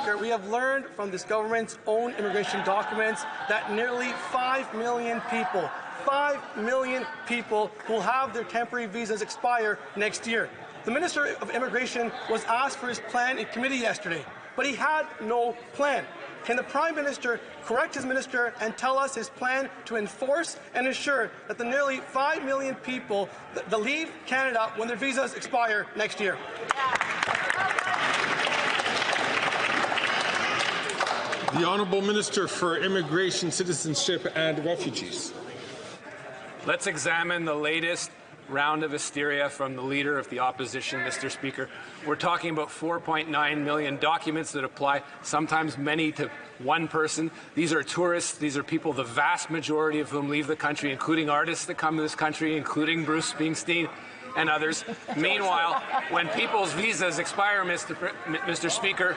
Speaker, we have learned from this government's own immigration documents that nearly 5 million people will have their temporary visas expire next year. The Minister of Immigration was asked for his plan in committee yesterday, but he had no plan. Can the Prime Minister correct his minister and tell us his plan to enforce and ensure that the nearly 5 million people that leave Canada when their visas expire next year? The Honourable Minister for Immigration, Citizenship and Refugees. Let's examine the latest round of hysteria from the Leader of the Opposition, Mr. Speaker. We're talking about 4.9 million documents that apply, sometimes many to one person. These are tourists. These are people, the vast majority of whom leave the country, including artists that come to this country, including Bruce Springsteen and others. Meanwhile, when people's visas expire, Mr. Speaker,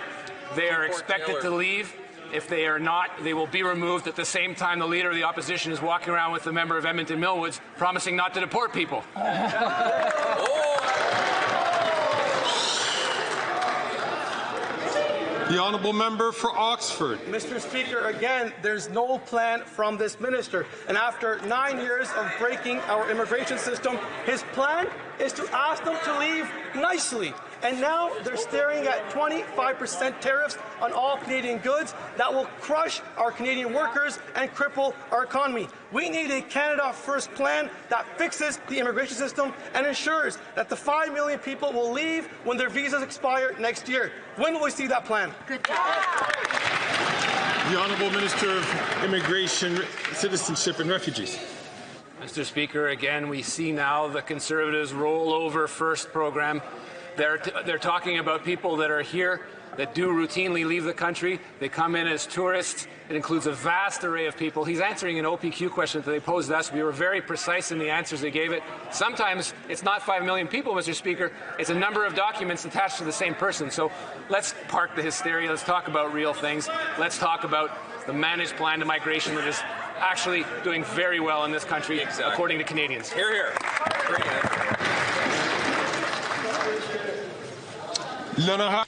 they are expected to leave. If they are not, they will be removed at the same time the Leader of the Opposition is walking around with the member of Edmonton Millwoods promising not to deport people. The Honourable Member for Oxford. Mr. Speaker, again, there's no plan from this minister. And after 9 years of breaking our immigration system, his plan is to ask them to leave nicely. And now they're staring at 25% tariffs on all Canadian goods that will crush our Canadian workers and cripple our economy. We need a Canada First plan that fixes the immigration system and ensures that the 5 million people will leave when their visas expire next year. When will we see that plan? Good job. The Honourable Minister of Immigration, Citizenship and Refugees. Mr. Speaker, again, we see now the Conservatives' rollover first program. They're talking about people that are here that do routinely leave the country. They come in as tourists. It includes a vast array of people. He's answering an OPQ question that they posed us. We were very precise in the answers they gave it. Sometimes it's not 5 million people, Mr. Speaker. It's a number of documents attached to the same person. So let's park the hysteria. Let's talk about real things. Let's talk about the managed plan to migration that is actually doing very well in this country, according to Canadians. Hear, hear. Lana